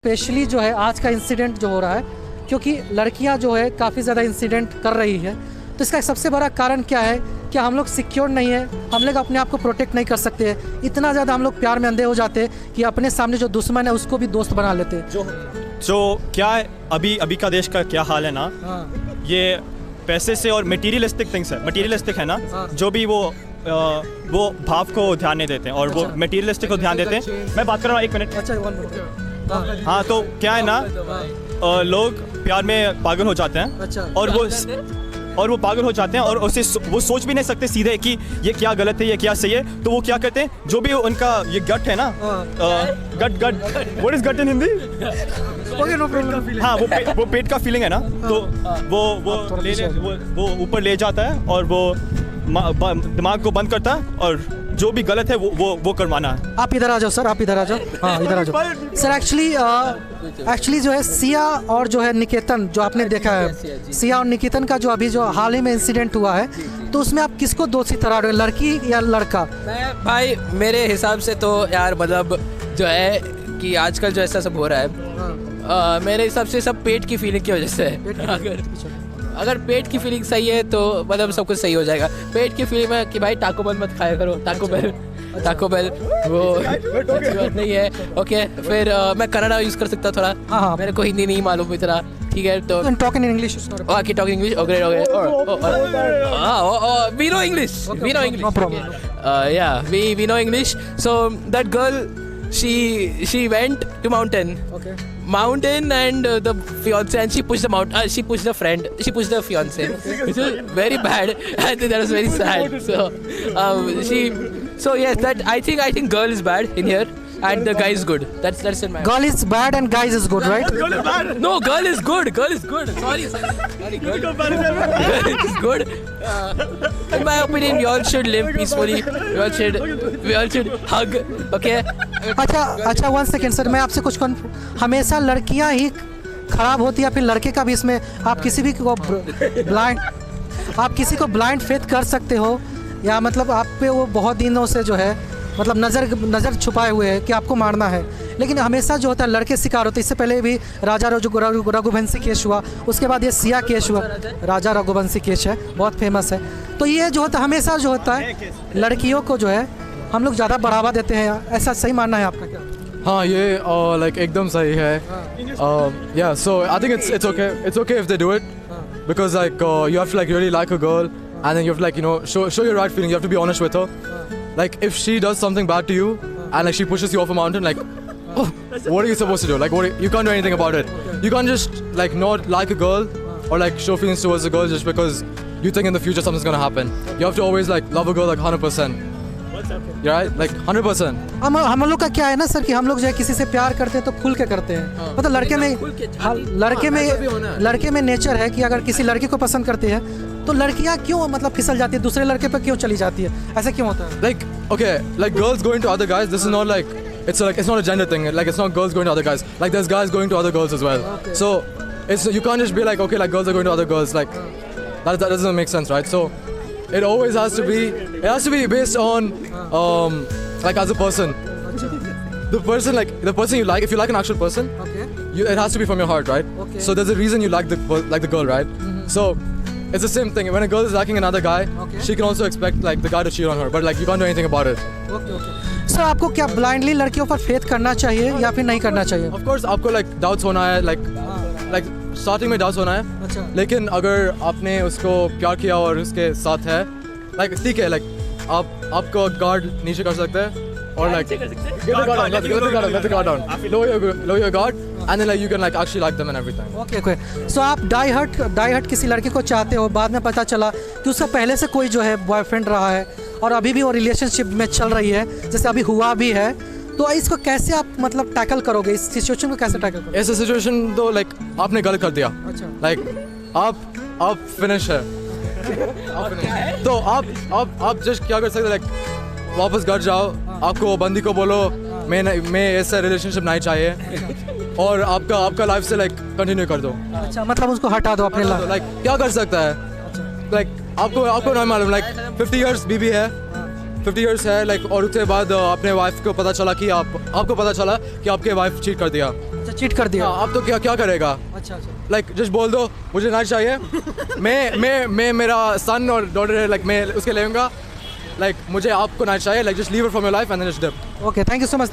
Specially जो है आज का इंसिडेंट जो हो रहा है, क्योंकि लड़कियां जो है काफ़ी ज़्यादा इंसिडेंट कर रही है, तो इसका सबसे बड़ा कारण क्या है कि हम लोग सिक्योर नहीं है, हम लोग अपने आप को प्रोटेक्ट नहीं कर सकते हैं। इतना ज़्यादा हम लोग प्यार में अंधे हो जाते हैं कि अपने सामने जो दुश्मन है उसको भी दोस्त बना लेते हैं। जो क्या अभी का देश का क्या हाल है ना, ये पैसे से और मटेरियलिस्टिक थिंग्स है, मटेरियलिस्टिक है ना, जो भी वो भाव को ध्यान नहीं देते हैं और वो मटेरियलिस्टिक को ध्यान देते हैं। मैं बात कर रहा हूँ, एक मिनट। अच्छा, हाँ, तो क्या है ना, लोग प्यार में पागल हो जाते हैं और वो पागल हो जाते हैं और उसे वो सोच भी नहीं सकते सीधे कि ये क्या गलत है, ये क्या सही है। तो वो क्या करते हैं, जो भी उनका ये गट है ना, गट व्हाट इज गट इन हिंदी? हाँ, वो पेट का फीलिंग है ना, तो वो ऊपर ले जाता है और वो दिमाग को बंद करता है और जो भी गलत है वो करवाना है। आप इधर आ जाओ सर, आप इधर आ जाओ। हाँ, इधर आ जाओ सर। एक्चुअली जो है सिया और जो है निकेतन, जो आपने देखा है सिया और निकेतन का जो अभी जो हाल ही में इंसिडेंट हुआ है, तो उसमें आप किसको दोषी ठहरा रहे हो, लड़की या लड़का? मैं भाई मेरे हिसाब से तो यार मतलब जो है कि आजकल जो ऐसा सब हो रहा है, मेरे हिसाब से सब पेट की फीलिंग की वजह से है। अगर पेट की फीलिंग सही है तो मतलब सब कुछ सही हो जाएगा। पेट की फीलिंग में कि भाई टाको बेल मत खाया करो, टाको बेल वो अच्छी बात नहीं है। ओके, फिर मैं कन्नड़ा यूज़ कर सकता थोड़ा। हाँ, मेरे को हिंदी नहीं मालूम इतना, ठीक है? तो talk in English. Okay, talk English. Okay, we know English, No problem. yeah, we know English. So that girl, she went to mountain and the fiance, and she pushed the mountain. She pushed the friend. She pushed the fiance, which was very bad. I think that was very sad. So yes, that I think girl is bad in here, and the guy is good. That's in my. Girl is bad and guys is good, right? Girl is bad. No, girl is good. Sorry, girl is good. In my opinion, we all should live peacefully. We all should hug. Okay. अच्छा 1 second sir, मैं आपसे कुछ हमेशा लड़कियां ही खराब होती है फिर लड़के का भी इसमें? आप किसी को ब्लाइंड फेथ कर सकते हो, या मतलब आप पे वो बहुत दिनों से जो है मतलब नज़र छुपाए हुए है कि आपको मारना है, लेकिन हमेशा जो होता है लड़के शिकार होते हैं। इससे पहले भी राजा रघुवंशी केस हुआ, उसके बाद ये सिया केस हुआ। राजा रघुवंशी केस है, बहुत फेमस है। तो ये जो होता है हमेशा जो होता है लड़कियों को जो है हम लोग ज़्यादा बढ़ावा देते हैं, ऐसा सही मानना है आपका क्या? हाँ, ये लाइक एकदम सही है। या so I think it's okay if they do it, because like you have to like really like a girl, and then you have to like show your right feeling. You have to be honest with her. Like if she does something bad to you and like she pushes you off a mountain, like what are you supposed to do? Like you can't do anything about it. You can't just like not like a girl or like show feelings towards a girl just because you think in the future something's gonna happen. You have to always like love a girl like 100%. Right? Like 100%. हम लोग का क्या है ना sir कि हम लोग जो है किसी से प्यार करते हैं तो खुल के करते हैं। मतलब लड़के में नेचर है कि अगर किसी लड़के को पसंद करते हैं तो लड़कियां क्यों मतलब फिसल जाती है, दूसरे लड़के पे क्यों चली जाती है, ऐसा क्यों होता है? Like girls going to other guys, this is not like it's not a gender thing. Like it's not girls going to other guys. Like there's guys going to other girls as well. Okay. So you can't just be like, okay, like girls are going to other girls. Like that doesn't make sense, right? So it always has to be based on like as a person. The person you like, if you like an actual person, Okay. it has to be from your heart, right? Okay. So there's a reason you like the girl, right? So it's the same thing. When a girl is liking another guy, Okay. she can also expect like the guy to cheat on her, but like you can't do anything about it. Okay. Sir आपको क्या blindly लड़कियों पर faith करना चाहिए या फिर नहीं करना चाहिए? Of course आपको like doubts होना है, like starting में doubts होना है, अच्छा। लेकिन अगर आपने उसको प्यार किया और उसके साथ है, like ठीक है, like आपको गार्ड नीचे कर सकते हैं और like get the guard down, lower your guard, and then like you can like actually like them and everything. Okay. So आप डाई हर्ट किसी लड़के को चाहते हो, बाद में पता चला कि उसका पहले से कोई जो है बॉयफ्रेंड रहा है और अभी भी वो रिलेशनशिप में चल रही है, जैसे अभी हुआ भी है, तो इसको कैसे आप मतलब टैकल करोगे, इस सिचुएशन को कैसे टैकल करोगे? ऐसा सिचुएशन तो like आपने गलत कर दिया, अच्छा। like आप फिनिश है। तो आप जस्ट क्या कर सकते हैं, like वापस घर जाओ, आपको बंदी को बोलो मैं ऐसा रिलेशनशिप नहीं चाहिए और आपका लाइफ से लाइक कंटिन्यू कर दो। अच्छा, मतलब उसको हटा दो अपने लाइफ। लाइक क्या कर सकता है, लाइक आपको नहीं मालूम, लाइक 50 इयर्स बीबी है, 50 इयर्स है, लाइक और उसके बाद अपने वाइफ को पता चला कि आपको पता चला कि आपके वाइफ चीट कर दिया, अच्छा चीट कर दिया। अब तो क्या क्या करेगा? अच्छा अच्छा लाइक जस्ट बोल दो मुझे नाइट चाहिए, मैं मेरा सन और डॉटर है, लाइक मैं उसके लेऊंगा, लाइक मुझे आपको नाइट चाहिए, like just leave it from your life and then just dip. Okay thank you so much.